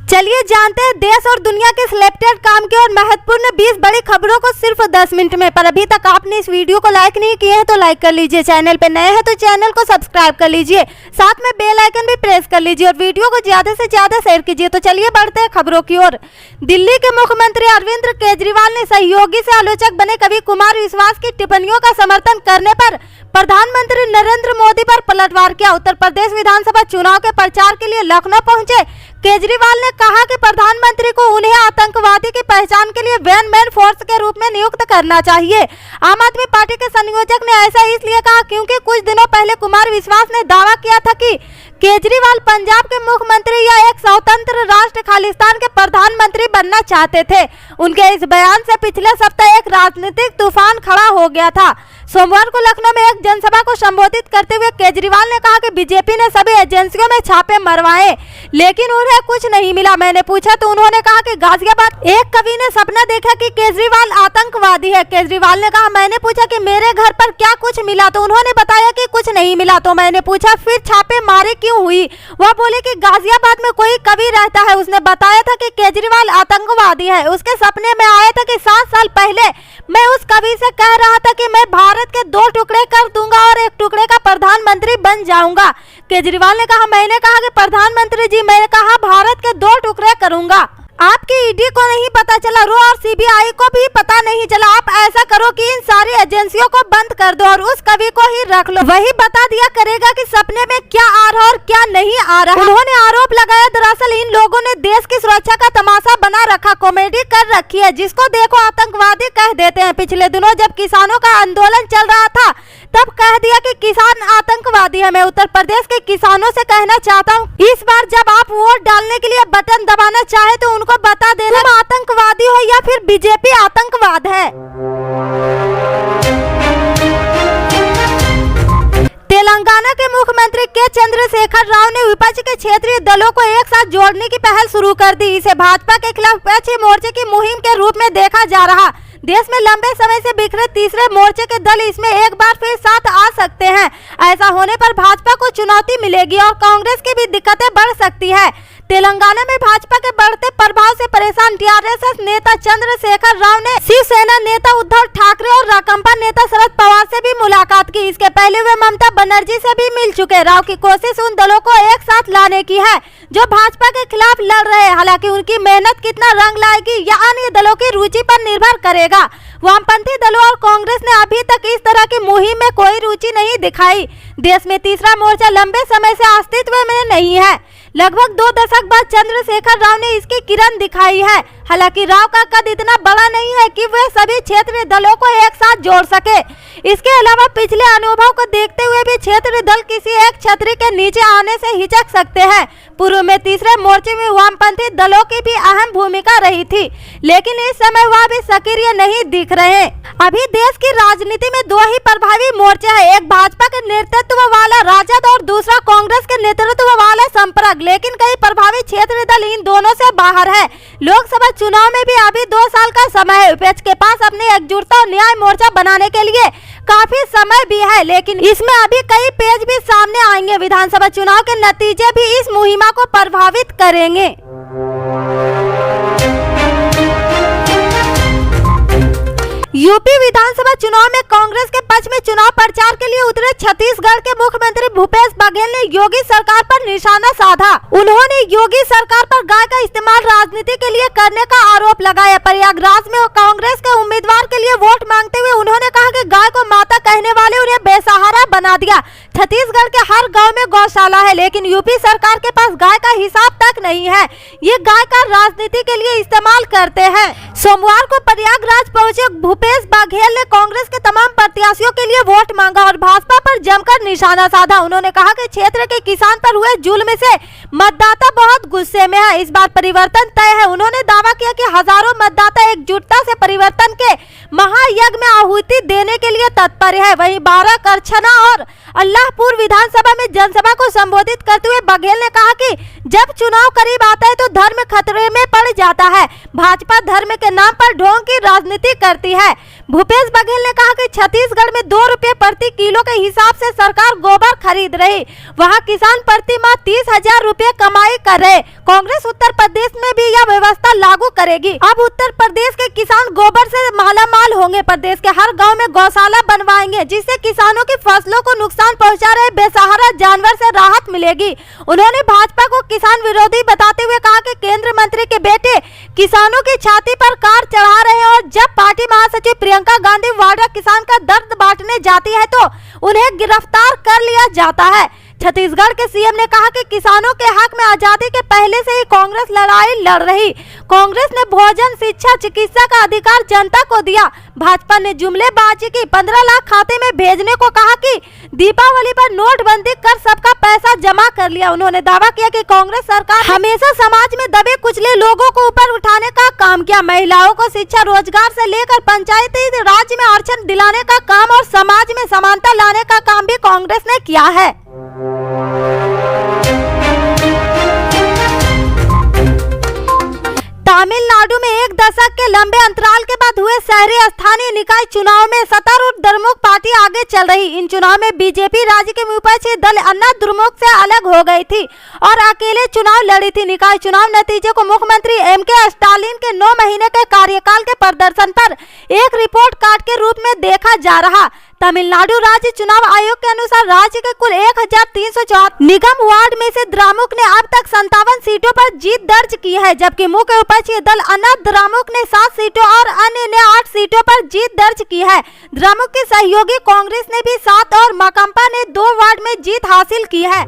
चलिए जानते हैं देश और दुनिया के सिलेक्टेड काम की और महत्वपूर्ण 20 बड़ी खबरों को सिर्फ 10 मिनट में। पर अभी तक आपने इस वीडियो को लाइक नहीं किए हैं तो लाइक कर लीजिए, चैनल पे नए हैं तो चैनल को सब्सक्राइब कर लीजिए, साथ में बेल आइकन भी प्रेस कर लीजिए और वीडियो को ज्यादा से ज्यादा शेयर कीजिए। तो चलिए बढ़ते हैं खबरों की ओर। दिल्ली के मुख्यमंत्री अरविंद केजरीवाल ने सहयोगी से आलोचक बने कवि कुमार विश्वास की टिप्पणियों का समर्थन करने पर प्रधानमंत्री नरेंद्र मोदी पर पलटवार किया। उत्तर प्रदेश विधानसभा चुनाव के प्रचार के लिए लखनऊ पहुंचे केजरीवाल ने कहा कि प्रधानमंत्री को उन्हें आतंकवादी की पहचान के लिए वन मैन फोर्स के रूप में नियुक्त करना चाहिए। आम आदमी पार्टी के संयोजक ने ऐसा इसलिए कहा क्योंकि कुछ दिनों पहले कुमार विश्वास ने दावा किया था कि केजरीवाल पंजाब के मुख्यमंत्री या एक स्वतंत्र राष्ट्र खालिस्तान के प्रधानमंत्री बनना चाहते थे। उनके इस बयान से पिछले सप्ताह एक राजनीतिक तूफान खड़ा हो गया था। सोमवार को लखनऊ में एक जनसभा को संबोधित करते हुए केजरीवाल ने कहा कि बीजेपी ने सभी एजेंसियों में छापे मरवाए लेकिन उन्हें कुछ नहीं मिला। मैंने पूछा तो उन्होंने कहा कि गाजियाबाद एक कवि ने सपना देखा कि केजरीवाल आतंकवादी है। केजरीवाल ने कहा मैंने पूछा कि मेरे घर पर क्या कुछ मिला तो उन्होंने बताया कि कुछ नहीं मिला। तो मैंने पूछा फिर छापे मारे क्यों हुई? वह बोले कि गाजियाबाद में कोई कवि रहता है, उसने बताया था कि केजरीवाल आतंकवादी है। उसके सपने में आया था कि 7 साल पहले मैं उस कवि से कह रहा था कि मैं भारत के 2 टुकड़े कर दूंगा और 1 टुकड़े का प्रधानमंत्री बन जाऊंगा। केजरीवाल ने कहा मैंने कहा कि प्रधानमंत्री जी मैंने कहा भारत के 2 टुकड़े करूंगा। आपकी ईडी को नहीं पता चला, रो और सीबीआई को भी पता नहीं चला। आप ऐसा करो कि इन सारी एजेंसियों को बंद कर दो और उस कवि को ही रख लो, वही बता दिया करेगा कि सपने में क्या आ रहा और क्या नहीं आ रहा। उन्होंने आरोप लगाया दरअसल इन लोगों ने देश की सुरक्षा का तमाशा बना रखा, कॉमेडी कर रखी है, जिसको देखो आतंकवादी कह देते हैं। पिछले दिनों जब किसानों का आंदोलन चल रहा था तब कह दिया कि किसान आतंकवादी है। मैं उत्तर प्रदेश के किसानों से कहना चाहता हूँ इस बार जब आप वोट डालने के लिए बटन दबाना चाहे तो उनको बता देना तुम आतंकवादी हो या फिर बीजेपी आतंकवाद है। तेलंगाना के मुख्यमंत्री के चंद्रशेखर राव ने विपक्ष के क्षेत्रीय दलों को एक साथ जोड़ने की पहल शुरू कर दी। इसे भाजपा के खिलाफ विपक्षी मोर्चे की मुहिम के रूप में देखा जा रहा। देश में लंबे समय से बिखरे तीसरे मोर्चे के दल इसमें एक बार फिर साथ आ सकते हैं। ऐसा होने पर भाजपा को चुनौती मिलेगी और कांग्रेस की भी दिक्कतें बढ़ सकती है। तेलंगाना में भाजपा के बढ़ते प्रभाव से परेशान टीआरएस नेता चंद्रशेखर राव ने शिवसेना नेता उद्धव ठाकरे और राकांपा नेता शरद पवार से भी मुलाकात की। इसके पहले वे ममता बनर्जी से भी मिल चुके। राव की कोशिश उन दलों को एक साथ लाने की है जो भाजपा के खिलाफ लड़ रहे हैं। हालांकि उनकी मेहनत कितना रंग लाएगी यह अन्य दलों की रुचि पर निर्भर करेगा। वामपंथी दलों और कांग्रेस ने अभी तक इस तरह की मुहिम में कोई रुचि नहीं दिखाई। देश में तीसरा मोर्चा लंबे समय से अस्तित्व में नहीं है। लगभग 2 दशक बाद चंद्रशेखर राव ने इसकी किरण दिखाई है। हालांकि राव का कद इतना बड़ा नहीं है कि वे सभी क्षेत्रीय दलों को एक साथ जोड़ सके। इसके अलावा पिछले अनुभव को देखते हुए भी क्षेत्रीय दल किसी एक छतरी के नीचे आने से हिचक सकते हैं। पूर्व में तीसरे मोर्चे में वामपंथी दलों की भी अहम भूमिका रही थी लेकिन इस समय वह भी सक्रिय नहीं दिख रहे। अभी देश की राजनीति में 2 ही प्रभावी मोर्चे हैं, एक भाजपा के नेतृत्व वाला राजद और दूसरा कांग्रेस के नेतृत्व वाला संपर्क। लेकिन कई प्रभावी क्षेत्रीय दल इन दोनों से बाहर है। लोकसभा चुनाव में भी अभी 2 साल का समय है। विपक्ष के पास अपनी एकजुटता और न्याय मोर्चा बनाने के लिए काफी समय भी है लेकिन इसमें अभी कई पेज भी सामने आएंगे। विधानसभा चुनाव के नतीजे भी इस मुहिम को प्रभावित करेंगे। यूपी विधानसभा चुनाव में कांग्रेस के पक्ष में चुनाव प्रचार के लिए उतरे छत्तीसगढ़ के मुख्यमंत्री भूपेश बघेल ने योगी सरकार पर निशाना साधा। उन्होंने योगी सरकार पर गाय का इस्तेमाल राजनीति के लिए करने का आरोप लगाया। प्रयागराज में कांग्रेस के उम्मीदवार के लिए वोट मांगते हुए उन्होंने कहा कि गाय को माता कहने वाले उन्हें बेसहारा बना दिया। छत्तीसगढ़ के हर गाँव में गौशाला है लेकिन यूपी सरकार के पास गाय का हिसाब तक नहीं है। ये गाय का राजनीति के लिए इस्तेमाल करते हैं। सोमवार को प्रयागराज पहुंचे भूपेश बघेल ने कांग्रेस के तमाम प्रत्याशियों के लिए वोट मांगा और भाजपा पर जमकर निशाना साधा। उन्होंने कहा कि क्षेत्र के किसान पर हुए जुल्म से मतदाता बहुत गुस्से में है। इस बार परिवर्तन तय है। उन्होंने दावा किया कि हजारों मतदाता एकजुटता से परिवर्तन के महायज्ञ में आहुति देने के लिए तत्पर है। वहीं 12 करछना और अल्लाहपुर विधानसभा में जनसभा को संबोधित करते हुए बघेल ने कहा कि जब चुनाव करीब आता है तो धर्म खतरे में पड़ बढ़ जाता है। भाजपा धर्म के नाम पर ढोंग की राजनीति करती है। भूपेश बघेल ने कहा कि छत्तीसगढ़ में 2 रुपए प्रति किलो के हिसाब से सरकार गोबर खरीद रही, वहाँ किसान प्रति माह 30,000 रुपए कमाई कर रहे। कांग्रेस उत्तर प्रदेश में भी यह व्यवस्था लागू करेगी। अब उत्तर प्रदेश के किसान गोबर से मालामाल होंगे। प्रदेश के हर गांव में गौशाला बनवाएंगे, जिससे किसानों की फसलों को नुकसान पहुंचा रहे बेसहारा जानवर से राहत मिलेगी। उन्होंने भाजपा को किसान विरोधी बताते हुए कहा कि केंद्र मंत्री के बेटे किसानों की छाती पर कार चढ़ा रहे हैं और जब पार्टी महासचिव प्रियंका गांधी वाड्रा किसान का दर्द बांटने जाती है तो उन्हें गिरफ्तार कर लिया जाता है। छत्तीसगढ़ के सीएम ने कहा कि किसानों के हक में आजादी के पहले से ही कांग्रेस लड़ाई लड़ रही। कांग्रेस ने भोजन, शिक्षा, चिकित्सा का अधिकार जनता को दिया। भाजपा ने जुमलेबाजी की, 15 लाख खाते में भेजने को कहा कि दीपावली पर नोटबंदी कर सबका पैसा जमा कर लिया। उन्होंने दावा किया कि कांग्रेस सरकार हमेशा समाज में दबे कुचले लोगों को ऊपर उठाने का काम किया। महिलाओं को शिक्षा, रोजगार से लेकर पंचायती राज में आरक्षण दिलाने का काम और समाज में समानता लाने का काम भी कांग्रेस ने किया है। तमिलनाडु में 1 दशक के लंबे अंतराल के बाद हुए शहरी स्थानीय निकाय चुनाव में सत्तारूढ़ द्रमुक पार्टी आगे चल रही। इन चुनाव में बीजेपी राज्य के विपक्षी दल अन्ना द्रमुक से अलग हो गई थी और अकेले चुनाव लड़ी थी। निकाय चुनाव नतीजे को मुख्यमंत्री एमके स्टालिन के 9 महीने के कार्यकाल के प्रदर्शन पर एक रिपोर्ट कार्ड के रूप में देखा जा रहा। तमिलनाडु राज्य चुनाव आयोग के अनुसार राज्य के कुल 1304 निगम वार्ड में से द्रमुक ने अब तक 57 सीटों पर जीत दर्ज की है, जबकि मुख्य विपक्षी दल अन्ना द्रमुक ने 7 सीटों और अन्य ने 8 सीटों पर जीत दर्ज की है। द्रमुक की सहयोगी कांग्रेस ने भी 7 और माकंपा ने 2 वार्ड में जीत हासिल की है।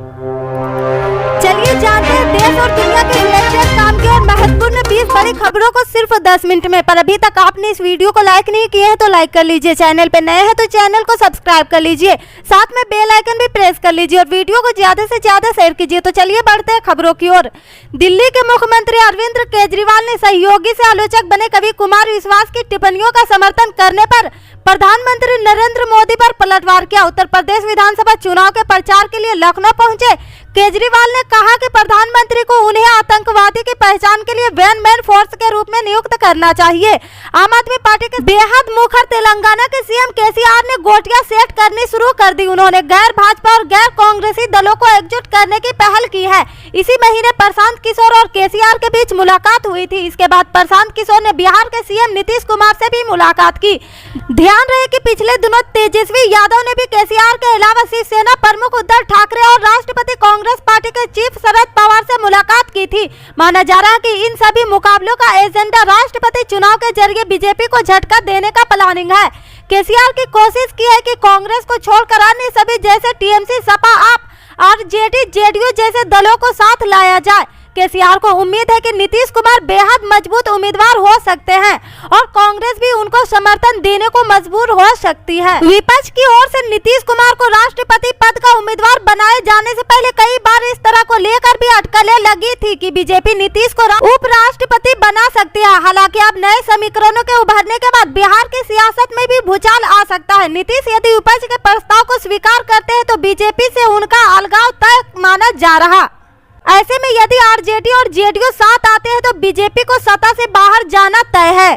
चलिए जानते हैं देश और दुनिया के रिलेटेड काम की और महत्वपूर्ण 20 बड़ी खबरों को सिर्फ 10 मिनट में। पर अभी तक आपने इस वीडियो को लाइक नहीं किया है तो लाइक कर लीजिए, चैनल पे नए हैं तो चैनल को सब्सक्राइब कर लीजिए, साथ में बेल आइकन भी प्रेस कर लीजिए और वीडियो को ज्यादा से ज्यादा शेयर कीजिए। तो चलिए बढ़ते हैं खबरों की ओर। दिल्ली के मुख्यमंत्री अरविंद केजरीवाल ने सहयोगी से आलोचक बने कवि कुमार विश्वास की टिप्पणियों का समर्थन करने पर प्रधानमंत्री नरेंद्र मोदी पर पलटवार किया। उत्तर प्रदेश विधानसभा चुनाव के प्रचार के लिए लखनऊ पहुंचे केजरीवाल ने कहा कि प्रधानमंत्री को उन्हें आतंकवादी की पहचान के लिए वन मैन फोर्स के रूप में नियुक्त करना चाहिए। आम आदमी पार्टी के बेहद मुखर तेलंगाना के सीएम केसीआर ने गोटियां सेट करनी शुरू कर दी। उन्होंने गैर भाजपा और गैर कांग्रेसी दलों को एकजुट करने की पहल की है। इसी महीने प्रशांत किशोर और केसीआर के बीच मुलाकात हुई थी। इसके बाद प्रशांत किशोर ने बिहार के सीएम नीतीश कुमार से भी मुलाकात की। ध्यान रहे कि पिछले दिनों तेजस्वी यादव ने भी केसीआर के अलावा शिवसेना प्रमुख उद्धव ठाकरे और राष्ट्रपति कांग्रेस पार्टी के चीफ शरद पवार से मुलाकात की थी। माना जा रहा है कि इन सभी मुकाबलों का एजेंडा राष्ट्रपति चुनाव के जरिए बीजेपी को झटका देने का प्लानिंग है। केसीआर की कोशिश की है कि कांग्रेस को छोड़कर अन्य सभी जैसे टीएमसी, सपा, आप, आरजेडी, जेडीयू जैसे दलों को साथ लाया जाए। केसीआर को उम्मीद है कि नीतीश कुमार बेहद मजबूत उम्मीदवार हो सकते हैं और कांग्रेस भी उनको समर्थन देने को मजबूर हो सकती है। विपक्ष की ओर से नीतीश कुमार को राष्ट्रपति पद का उम्मीदवार बनाए जाने से पहले कई बार इस तरह को लेकर भी अटकलें लगी थी कि बीजेपी नीतीश को उपराष्ट्रपति बना सकती है। हालांकि अब नए समीकरणों के उभरने के बाद बिहार की सियासत में भी भूचाल आ सकता है। नीतीश यदि विपक्ष के प्रस्ताव को स्वीकार करते हैं तो बीजेपी से उनका अलगाव तय माना जा रहा। ऐसे में यदि आरजेडी और जेडीयू साथ आते हैं तो बीजेपी को सत्ता से बाहर जाना तय है।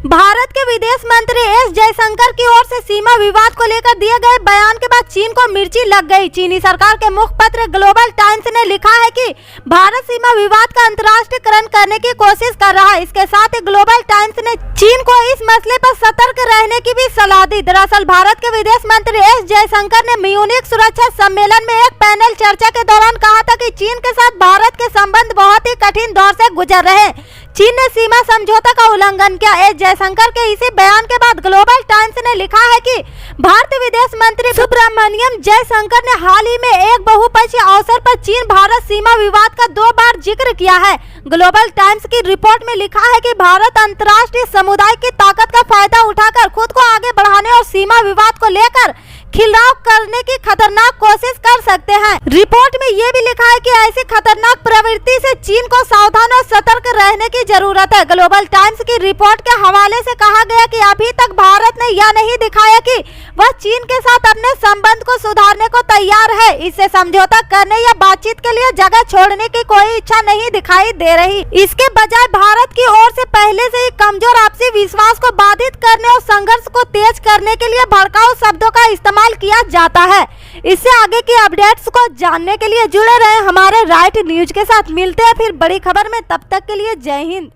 भारत के विदेश मंत्री एस जयशंकर की ओर से सीमा विवाद को लेकर दिए गए बयान के बाद चीन को मिर्ची लग गई। चीनी सरकार के मुखपत्र ग्लोबल टाइम्स ने लिखा है कि भारत सीमा विवाद का अंतर्राष्ट्रीयकरण करने की कोशिश कर रहा है। इसके साथ ही ग्लोबल टाइम्स ने चीन को इस मसले पर सतर्क रहने की भी सलाह दी। दरअसल भारत के विदेश मंत्री एस जयशंकर ने म्यूनिख सुरक्षा सम्मेलन में एक पैनल चर्चा के दौरान कहा था कि चीन के साथ भारत के संबंध बहुत ही कठिन दौर से गुजर रहे हैं। चीन ने सीमा समझौता का उल्लंघन किया। एस जयशंकर के इसी बयान के बाद ग्लोबल टाइम्स ने लिखा है कि भारतीय विदेश मंत्री सुब्रमण्यम जयशंकर ने हाल ही में एक बहुपक्षीय अवसर पर चीन भारत सीमा विवाद का 2 बार जिक्र किया है। ग्लोबल टाइम्स की रिपोर्ट में लिखा है कि भारत अंतर्राष्ट्रीय समुदाय की ताकत का फायदा उठाकर खुद को आगे बढ़ाने और सीमा विवाद को लेकर खिलाव करने की खतरनाक कोशिश कर सकते हैं। रिपोर्ट में ये भी लिखा है कि ऐसी खतरनाक प्रवृत्ति से चीन को सावधान और सतर्क रहने की जरूरत है। ग्लोबल टाइम्स की रिपोर्ट के हवाले से कहा गया कि अभी तक भारत ने यह नहीं दिखाया कि वह चीन के साथ अपने संबंध को सुधारने को तैयार तैयार है। इससे समझौता करने या बातचीत के लिए जगह छोड़ने की कोई इच्छा नहीं दिखाई दे रही। इसके बजाय भारत की ओर से पहले से ही कमजोर आपसी विश्वास को बाधित करने और संघर्ष को तेज करने के लिए भड़काऊ शब्दों का इस्तेमाल किया जाता है। इससे आगे की अपडेट्स को जानने के लिए जुड़े रहे हमारे राइट न्यूज के साथ। मिलते हैं फिर बड़ी खबर में, तब तक के लिए जय हिंद।